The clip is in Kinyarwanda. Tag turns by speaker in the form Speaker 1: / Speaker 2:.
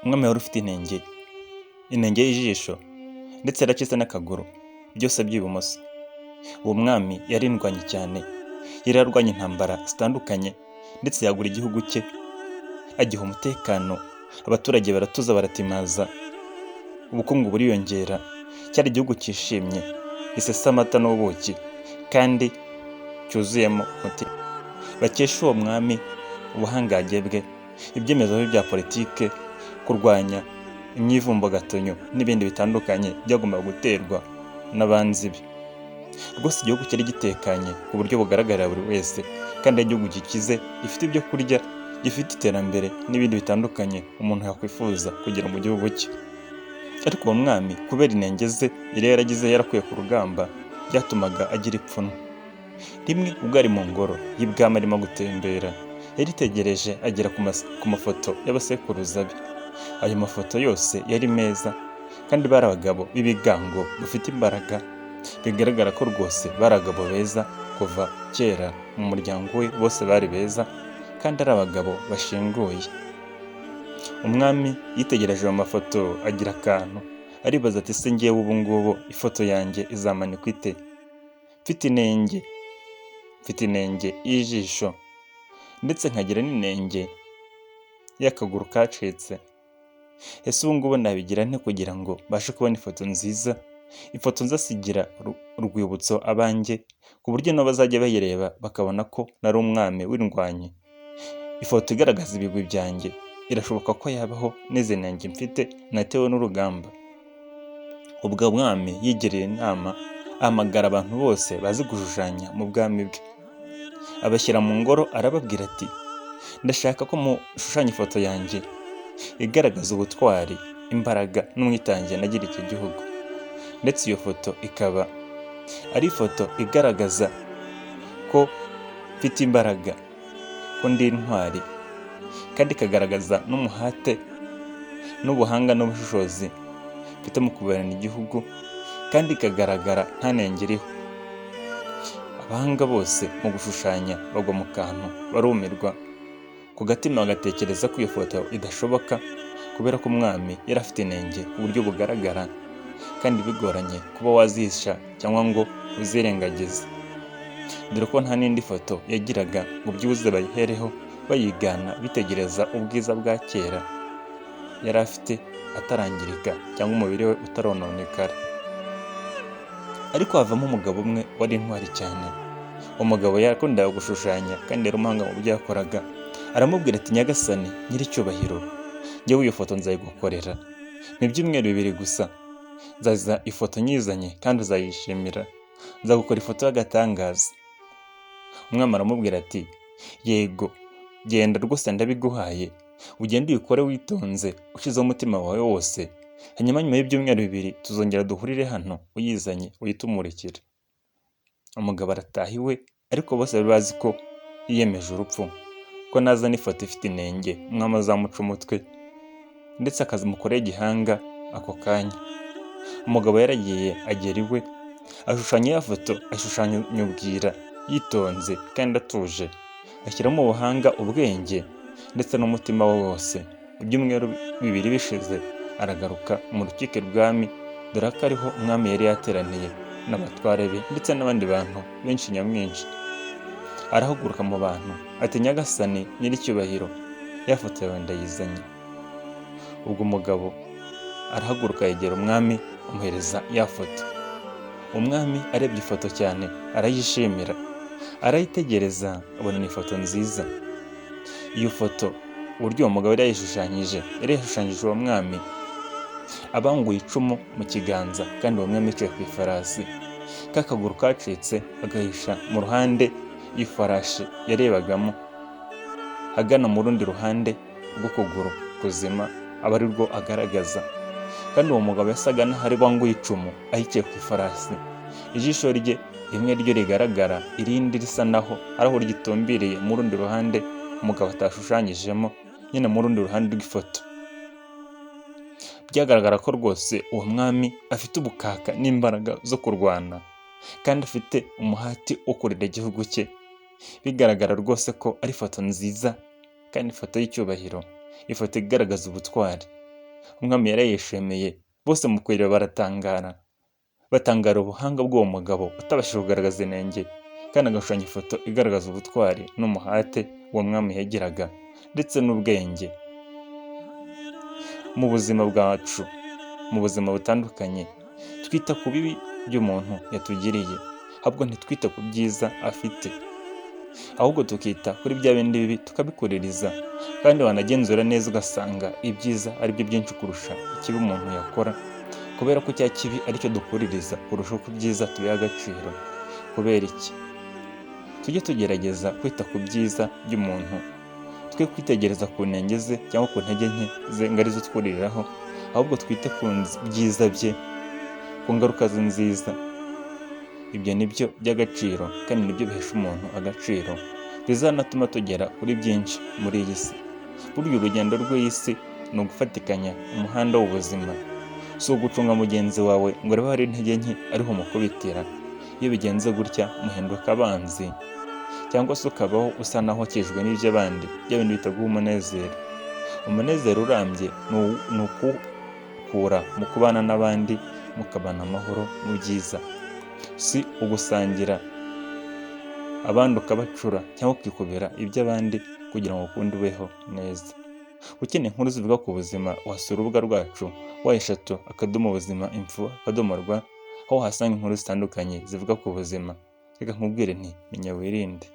Speaker 1: Umwami wari ufite inenge y'ijisho ndetse yaracitse n'akaguru, byose by'ibumoso. Uwo mwami yarindwanye cyane, yari yarwanye intambara zitandukanye ndetse yagura igihugu cye, agiha umutekano, abaturage baratuza baratimaza, ubukungu buriyongera, cyari igihugu cyishimye, gisesa amata n'ubuki kandi cyuzuyemo umutima. Bakesha uwo mwami ubuhangange bwe, ibyemezo bye bya politike, kurwanya imyivumbagatonyo n'ibindi bitandukanye byagombaga guterwa n'abanzi be. Rwose igihugu cyari gitekanye ku buryo bugaragarira buri wese, kandi ari igihugu gikize, gifite ibyo kurya, gifite iterambere n'ibindi bitandukanye umuntu yakwifuza kugira mu gihugu cye. Ariko uwo mwami kubera inenge ze yari yaragize yarakuye ku rugamba, byatumaga agira ipfunwe. Rimwe ubwo ari mu ngoro y'ibwami arimo gutembera, yaritegereje agera ku mafoto y'abasekuruza be. Ayo mafoto yose yari meza kandi bari abagabo b'ibigango bafite imbaraga, bigaragara ko rwose bari abagabo beza kuva kera mu muryango we, bose bari beza kandi ari abagabo bashinguye. Umwami yitegereje ayo mafoto agira akantu, aribaza ati se ngewe ubu ngubu ifoto yanjye izamanikwa ite? Mfite inenge y'ijisho ndetse nkagira n'inenge y'akaguru kacitse. Ese ubu ngubu nabigira nte kugira ngo mbashe kubona ifoto nziza, ifoto nzasigira urwibutso abanjye, ku buryo nabo bazajya bayireba bakabona ko nari umwami w'indwanyi? Ifoto igaragaza ibigwi byanjye irashoboka ko yabaho n'izi nenge mfite natewe n'urugamba? Ubwo mwami yigiriye inama, ahamagara abantu bose bazi gushushanya mu bwami bwe, abashyira mu ngoro, arababwira ati ndashaka ko mushushanya ifoto yanjye igaragaza ubutwari, imbaraga n'umwitange nagira iki gihugu. Ndetse iyo foto ikaba ari ifoto igaragaza ko mfite imbaraga, ko ndi intwari, kandi ikagaragaza n'umuhate n'ubuhanga n'ubushishozi mfite mu kuberana igihugu, kandi ikagaragara nta nenge iriho. Abahanga bose mu gushushanya bagwa mu kantu, barumirwa ku gatima, bagatekereza ko iyo foto idashoboka kubera ko umwami yari afite inenge ku buryo bugaragara kandi bigoranye kuba wazihisha cyangwa ngo uzirengagize, dore ko nta n'indi foto yagiraga ngo byibuze bayihereho bayigana, bitegereza ubwiza bwa kera yari afite atarangirika cyangwa umubiri we utarononekara. Ariko havamo umugabo umwe wari intwari cyane. Umugabo yakundaga gushushanya kandi yari umuhanga mu byo yakoraga. Aramubwira ati nyagasani nyiricyubahiro, njyewe iyo foto nzayigukorera, ni ibyumweru 2 gusa, nzaza ifoto nyizanye kandi uzayishimira, nzagukora ifoto y'agatangaza. Umwami aramubwira ati yego, genda rwose ndabiguhaye, ugende uyikore witonze ushyizeho umutima wawe wose, hanyuma nyuma y'ibyumweru 2 tuzongera duhurire hano uyizanye uhite umurikira. Umugabo arataha iwe, ariko bose bari bazi ko yiyemeje urupfu, ko nazana ifoto ifite inenge umwami azamuca umutwe ndetse akazimukorera igihanga ako kanya. Umugabo yaragiye agera iwe, ashushanya ya foto, ashushanya ubwira, yitonze kandi atuje, ashyiramo ubuhanga, ubwenge ndetse n'umutima we wose. Ibyumweru 2 bishize, aragaruka mu rukiko rw'ibwami, dore ko ariho umwami yari yateraniye n'abatware be ndetse n'abandi bantu benshi nyamwinshi. Arahaguruka mu bantu ati nyagasani nyiricyubahiro, ya foto yawe ndayizanye. Ubwo umugabo arahaguruka yegera umwami, amuhereza ya foto. Umwami arebye ifoto cyane, arayishimira, arayitegereza, abona ni ifoto nziza. Iyo foto uburyo uwo mugabo yari yashushanyije uwo mwami abanguye icumu mu kiganza, kandi uwo mwami yicaye ku ifarasi, k'akaguru kacitse agahisha mu ruhande y'ifarashi yarebagamo, agana mu rundi ruhande rw'ukuguru kuzima aba ari rwo agaragaza. Kandi uwo mugabo yasaga n'ahari banguye icumu ahicaye ku ifarasi, ijisho rye rimwe ryo rigaragara, irindi risa naho ari aho ryitumbiriye mu rundi ruhande umugabo atashushanyijemo, nyine mu rundi ruhande rw'ifoto. Byagaragara ko rwose uwo mwami afite ubukaka n'imbaraga zo kurwana, kandi afite umuhati wo kurera igihugu cye. Bigaragara rwose ko ari ifoto nziza kandi ifoto y'icyubahiro, ifoto igaragaza ubutwari. Umwami yarayishimiye, bose mu kuyireba batangara ubuhanga bw'uwo mugabo utabashije kugaragaza inenge, kandi agashushanya ifoto igaragaza ubutwari n'umuhate uwo mwami yagiraga ndetse n'ubwenge. Mu buzima bwacu, mu buzima butandukanye, twita ku bibi by'umuntu yatugiriye, ahubwo ntitwite ku byiza afite, ahubwo tukita kuri bya bindi bibi tukabikuririza, kandi wanagenzura neza ugasanga ibyiza ari byo byinshi kurusha ikibi umuntu yakora, kubera ko cya kibi aricyo dukuririza kurusha uko ibyiza tubiha agaciro. Kubera iki? Tujye tugerageza kwita ku byiza by'umuntu, twe kwitegereza ku ntege ze cyangwa ku ntege nke ze ngo arizo twuririraho, ahubwo twite ku byiza bye, ku ngaruka ze nziza. Ibyo ni byo by'agaciro kandi nibyo bihesha umuntu agaciro, bizanatuma tugera kuri byinshi muri iyi si. Burya urugendo rw'iyi si ni ugufatikanya umuhanda w'ubuzima, si ugucunga mugenzi wawe ngo urebe hari intege nke ariho umukubitira. Iyo bigenze gutya muhinduka abanzi, cyangwa se ukabaho usa naho wakijwe n'iby'abandi, bya bintu bitaguha umunezero. Umunezero urambye ni ukukura mu kubana n'abandi, mukabana amahoro mu byiza, si ugusangira abandi ukabacura cyangwa ukikubira iby'abandi kugira ngo ukunde ubeho neza. Ukeneye inkuru zivuga ku buzima, wasura urubuga rwacu wa#ubuzima.info.rw, aho uhasanga inkuru zitandukanye zivuga ku buzima. Reka nkubwire nti menya wirinde.